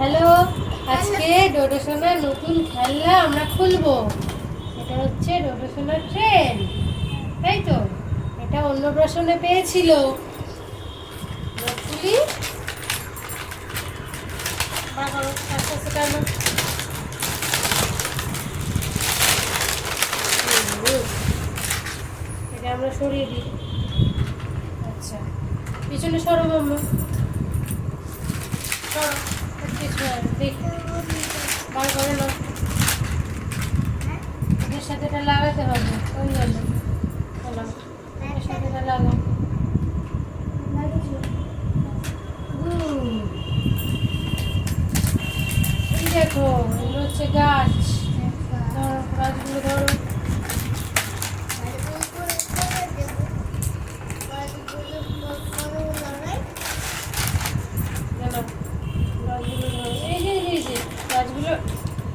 Hello, আজকে ডোডো সোনার নতুন খেলনা আমরা খুলবো। এটা হচ্ছে ডোডো সোনার ট্রেন, তাই তো? এটা অন্নপ্রাশনে পেয়েছিল। খুলি, আস্তে আস্তে টানো। এটা আমরা সরিয়ে দিই। আচ্ছা, পিছনে সরো মাম্মা, সরো। দেখ, বার করে নাও। এদের সাথে এটা লাগাতে হবে, ওই জন্য। এদের সাথে এটা লাগাও। এই দেখো, এগুলো হচ্ছে গাছ। ধরো, গাছগুলো ধরো। এই যে এই যে গাছগুলো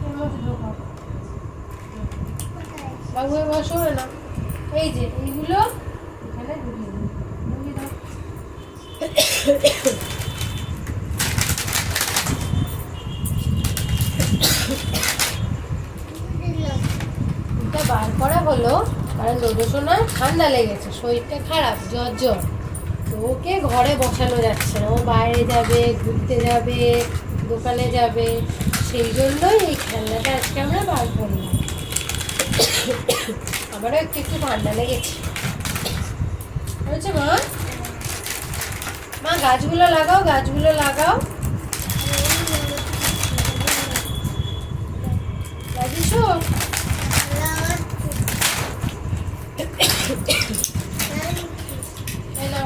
এর মধ্যে ঢোকাও। বাবু বসো না, এই যে এইগুলো এখানে ঢুকিয়ে দিই, ঢুকিয়ে দাও। এটা বার করা হলো কারণ ডোডো সোনার ঠান্ডা লেগেছে, শরীরটা খারাপ, জ্বর জ্বর। তো ওকে ঘরে বসানো যাচ্ছে না, ও বাইরে যাবে, ঘুরতে যাবে, দোকানে যাবে। সেই জন্যই এই খেলনাটা আজকে আমরা বার করলাম। আমারও একটু একটু ঠান্ডা লেগেছে। হয়েছে মা? মা গাছগুলো লাগাও, গাছগুলো লাগাও। লাগিয়েছো? এবার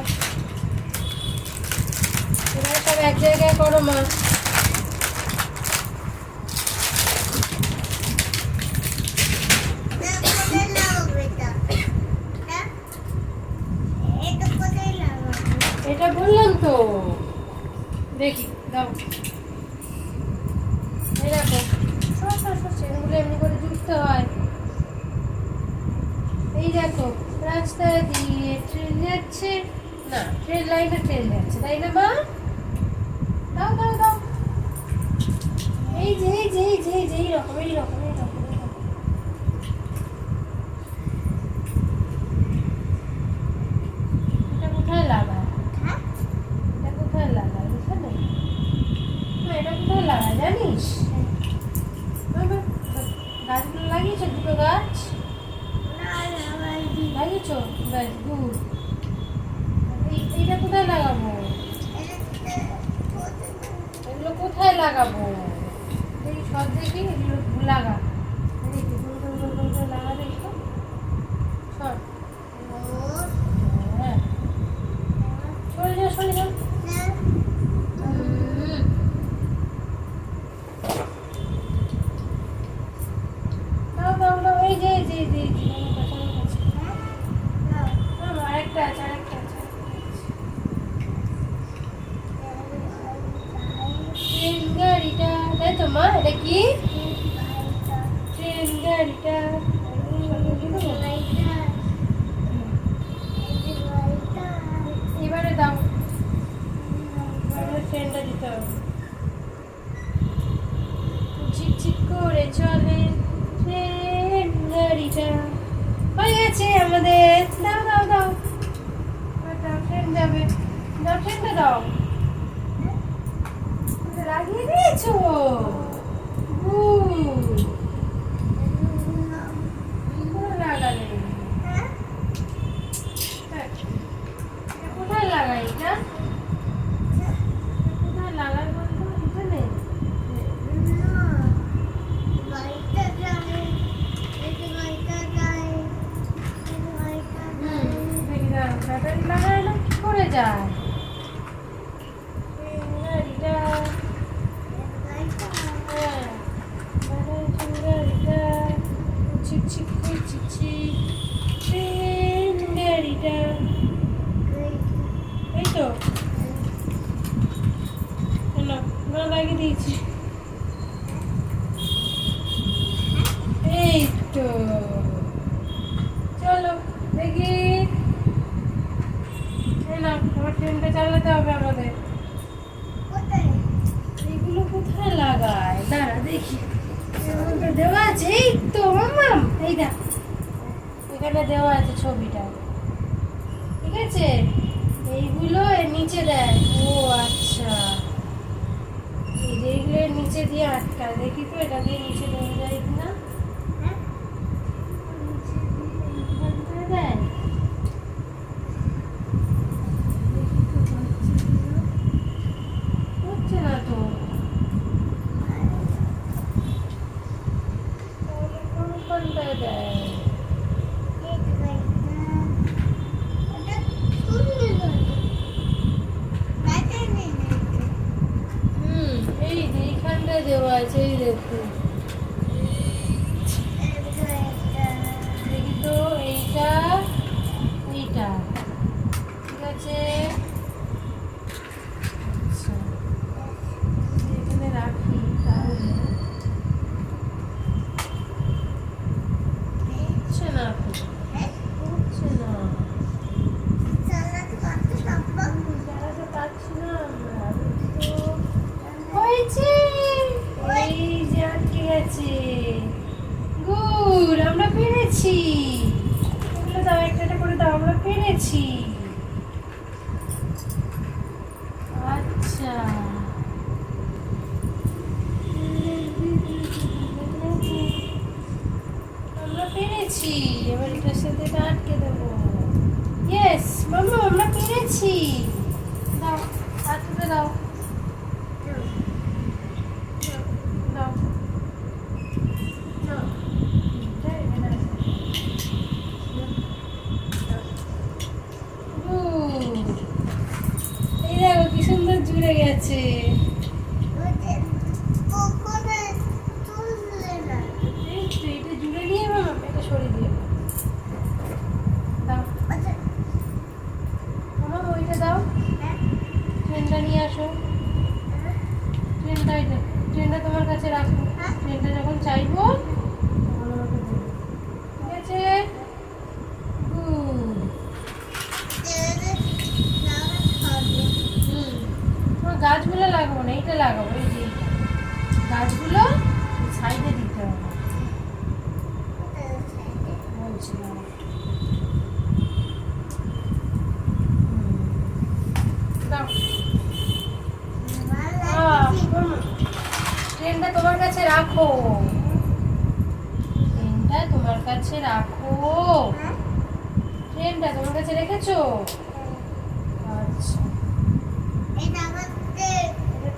সব এক জায়গায় করো মা। এটা বললাম তো, দেখি দাও। এই দেখো, চেনগুলো এমনি করে জুড়তে হয়। এই দেখো, রাস্তায় দিয়ে ট্রেন যাচ্ছে না, ট্রেন লাইনে ট্রেন যাচ্ছে, তাই না মা? দাও দাও দাও। এই যে এই যে এই যে এই যে এইরকম এইরকম এইরকম। এটা কোথায় লাগায়? এটা কোথায় লাগায়? এখানে? না, এটা কোথায় লাগায় জানিস? গাছগুলো লাগিয়েছো, দুটো গাছ লাগিয়েছো? ব্যাস, গুড। এইটা কোথায় লাগাবো? এগুলো কোথায় লাগাবো? দেখি সব, দেখি এগুলো লাগা। দেখি গোল গোল গোল গোল করে লাগা, দেখি তো। সর। হ্যাঁ, সরে যাও, সরে যাও। দাও দাও দাও। এই যে এই যে এই যে এই যে আরেকটা আছে, আরেকটা আছে। ট্রেন গাড়িটা, তাই তো মা? এটা কি ট্রেন গাড়িটা? এবারে দাও, এবারে ট্রেনটা দিতে হবে। ঝিকঝিক করে চলে ট্রেন গাড়িটা। হয়ে গেছে আমাদের। দাও দাও দাও, দাও, ট্রেন যাবে। দাও, ট্রেনটা দাও। লাগিয়ে দিয়েছো, গুড। লাগালে কোথায় লাগাই? এটা কোথায় লাগাই বলতো? এখানে? দেখি দাঁড়াও, ব্যাটারি লাগাই না কি করে যায়? ঝিকঝিক করছি ট্রেন গাড়িটা, এই তো না লাগিয়ে দিয়েছি। এই তো, চলো দেখি। না, আমার ট্রেনটা চালাতে হবে আমাদের। এইগুলো কোথায় দেখি এর মধ্যে দেওয়া আছে, এই তো মাম্মাম, এই দেখ এখানে দেওয়া আছে ছবিটা, ঠিক আছে? এইগুলো এর নিচে দেয়। ও আচ্ছা, এই যে এইগুলো এর নিচে দিয়ে আটকা, দেখি তো এটা দিয়ে নিচে দেওয়া যায় কিনা। দেয় হচ্ছে না তো, কোনটায় দেয়? এই যে এইখানটায় দেওয়া আছে, এই দেখুন, দেখি তো এইটা, এইটা ঠিক আছে। আচ্ছা, এখানে রাখি তাহলে। হচ্ছে না তো, হচ্ছে না, চালাতে পারছি না আমরা তো। হয়েছে, এই যে আটকে গেছে। গুড, আমরা পেরেছি। এগুলো দাও, একটা একটা করে দাও, আমরা পেরেছি। আচ্ছা, আমরা পেরেছি। এবার এটার সাথে এটা আটকে দেবো। ইয়েস মাম্মা, আমরা পেরেছি। দাও, আটকে দাও, দাও, দাও। এই দেখো কি সুন্দর জুড়ে গেছে। এই তো, এটা জুড়ে নিয়ে মামা এটা সরিয়ে দিয়ে দাও। মামা ওইটা দাও, ট্রেনটা নিয়ে আসো। ট্রেনটা, এটা ট্রেনটা তোমার কাছে রাখো। ট্রেনটা যখন চাইবো তখন আমাকে দেবে, ঠিক আছে? গুড। তোমার গাছগুলো লাগাবো না, এইটা লাগাবো, এই যে গাছগুলো সাইডে দিতে হবে বলছিলাম। ট্রেনটা তোমার কাছে রাখো, ট্রেনটা তোমার কাছে রাখো। ট্রেনটা তোমার কাছে রেখেছো? আচ্ছা, এটা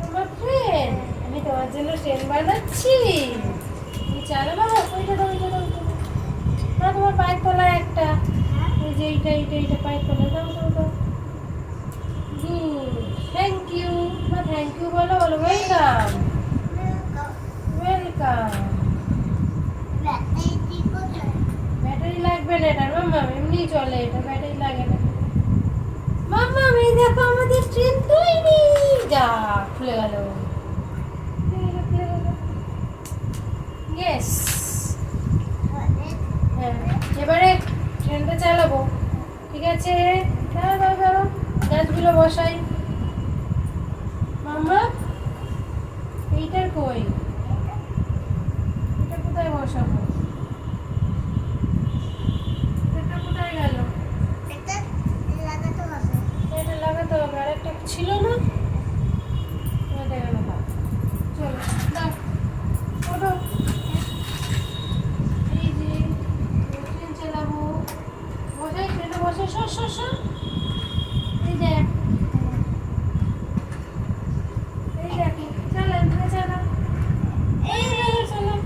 তোমার ট্রেন, আমি তোমার জন্য ট্রেন বানাচ্ছি। তুমি চালাবো, ওইটা দাও, ওইটা দাও, না তোমার পায়ের তলায় একটা, এই যে এইটা, এইটা, এইটা পায়ের তলায় দাও, দাও, দাও। Good, thank you. না থ্যাংক ইউ বলো, বলো ওয়েলকাম, ওয়েলকাম। ব্যাটারি লাগবে না এটা মাম্মা, এমনি চলে, এটা ব্যাটারি লাগে না। মাম্মা এই দেখো আমাদের ট্রেন তৈরি। যা, খুলে গেল, ইয়েস। হ্যাঁ, এবারে ট্রেনটা চালাবো, ঠিক আছে? দাঁড়াও, দাঁড়াও, দাঁড়াও, গাছগুলো বসাই। মাম্মা এইটার কই, এটা কোথায় বসাবো? এটা কোথায় গেল? এটা লাগাতে হবে, আর একটা ছিল না, এটা গেল। চলো দাও, ওঠো। এই যে ট্রেন চালাবো, বসাই, ট্রেনে বসে, সর সর সর। এই দেখ, এই দেখো, চালান, চালান, এই চালান, চালান।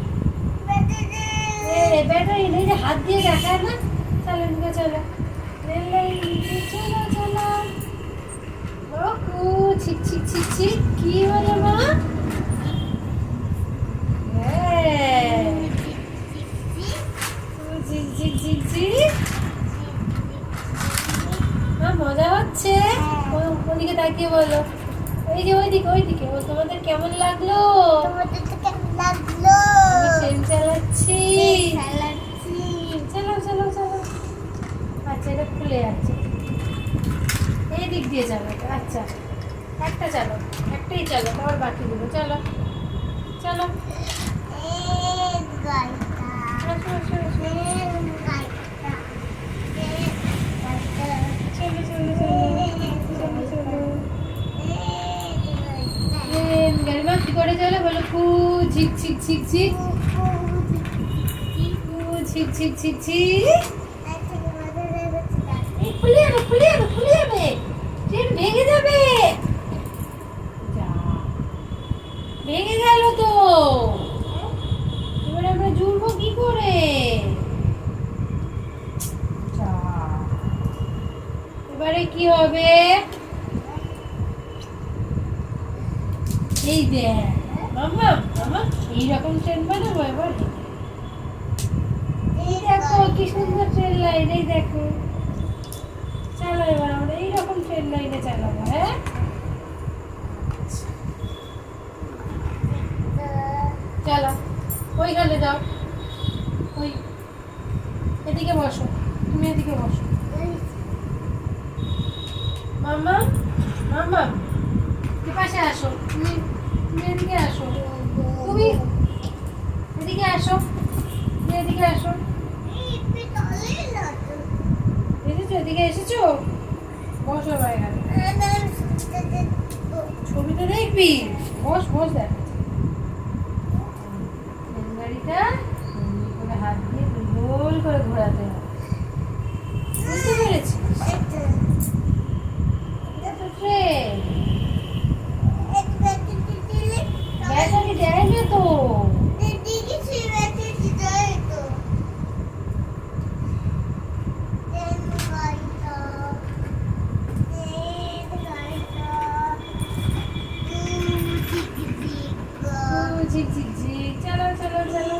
ব্যাটারি নেই যে, হাত দিয়ে দেখায় না। চালান, চলো, রেল লাইন, চলো, চলো। ওকু, ছিক ছিক ছিক ছিক, কি হলো মা? ঝিক ঝিক ঝিক ঝিক, মজা হচ্ছে। ওদিকে তাকিয়ে বলো, এই যে ওইদিকে, ওইদিকে। ও তোমাদের কেমন লাগলো? আমি ট্রেন চালাচ্ছি। চলো, চলো, চলো। আচ্ছা, এটা খুলে যাচ্ছে, এই দিক দিয়ে চালো। আচ্ছা, একটা চালো, একটাই চালো, আবার বাকিগুলো চালো। চলো আসো, আসো, আসো। চলো, চলো, চলো, চলো, চলো। গাড়িমা কি করে চলে বলো? ফু ঝিক ঝিক ঝিক ঝিক, ফু ঝিক ঝিক ঝিক ঝিক। এই খুলে যাবে, খুলে যাবে, খুলে যাবে, ট্রেন ভেঙে যাবে। যা, ভেঙে গেল তো। এবারে আমরা জুড়বো কি করে? যা, এবারে কি হবে? এই দেখ মাম্মা, মাম্মা এইরকম ট্রেন বানাবো এবার। এই দেখো কি সুন্দর ট্রেন লাইন, এই দেখো। চলো এবার আমরা এইরকম ট্রেন লাইনে চালাবো। হ্যাঁ, চলো ওইখানে যাও, ওই এদিকে বসো, তুমি এদিকে বসো। মাম্মা, মাম্মা এ পাশে আসো, তুমি তুমি এদিকে আসো, তুমি এদিকে আসো, তুমি এদিকে আসো। এসেছো, এদিকে এসেছো, বসো এবার এখানে। ছবিটা দেখবি, বস বস। দেখ গাড়িটা এমনি করে হাত দিয়ে গোল করে ঘোরাতে হবে, বুঝতে পেরেছিস? এটা তো ট্রেন, ব্যাটারি দেয় না তো। ঝিক ঝিক ঝিক, চলো চলো চলো।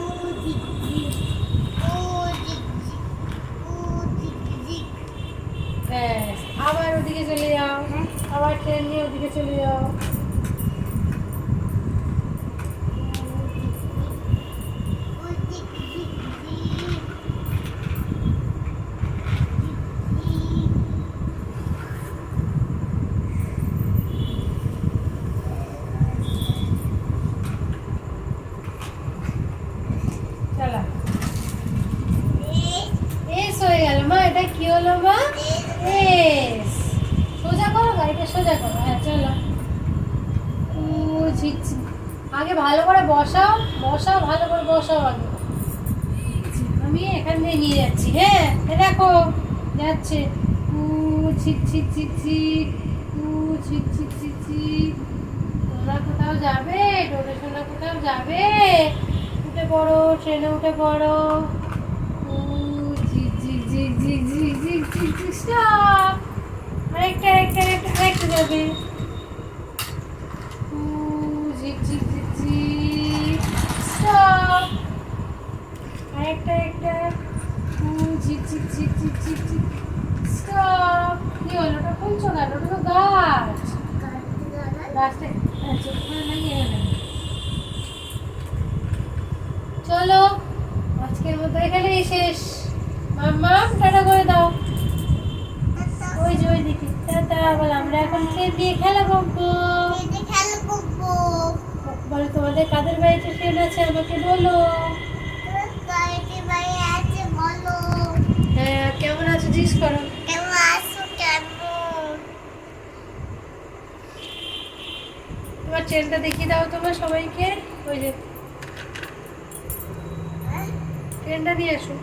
ব্যাস, আবার ওদিকে চলে যাও, আবার ট্রেন নিয়ে ওদিকে চলে যাও। চলো, এস হয়ে গেল মা। এটা কি হলো মা? এস। সোজা করো গাড়িটা, সোজা করো। হ্যাঁ চলো। ও ঝিক ঝিক, আগে ভালো করে বসাও, বসাও ভালো করে বসাও আগে। আমি এখান দিয়ে নিয়ে যাচ্ছি। হ্যাঁ এ দেখো যাচ্ছে। উ ঝিক ঝিক ঝিক ঝিক, উ ঝিক ঝিক ঝিক ঝিক। তোমরা কোথাও যাবে? ডোরে সোনা কোথাও যাবে? উঠে পড়ো, ট্রেনে উঠে পড়ো। উ ঝিক ঝিক ঝিক ঝিক ঝিক ঝিক ঝিক ঝিক। স্টপ। আরেকটা আরেকটা আরেকটা আরেকটা যাবে। উ ঝিক ঝিক ঝিক ঝিক। স্টপ। আরেকটা আরেকটা। উ ঝিক ঝিক ঝিক ঝিক ঝিক ঝিক। স্টপ। কি হলো? ওটা খুলছো কেন? ওটা তো গাছ। গাছটা আচ্ছা ওখানে লাগিয়ে গেল। চলো আজকের মতো এখানেই শেষ। মাম্মা টাটা করে দাও। ওই যে ওই দিকে টাটা। বল আমরা এখন ট্রেন দিয়ে খেলা করবো। বলো তোমাদের কাদের বাড়িতে ট্রেন আছে আমাকে বলো। হ্যাঁ কেমন আছো জিজ্ঞেস করো। তোমার ট্রেনটা দেখিয়ে দাও তোমার সবাইকে। ওই যে ট্রেনটা নিয়ে আসো।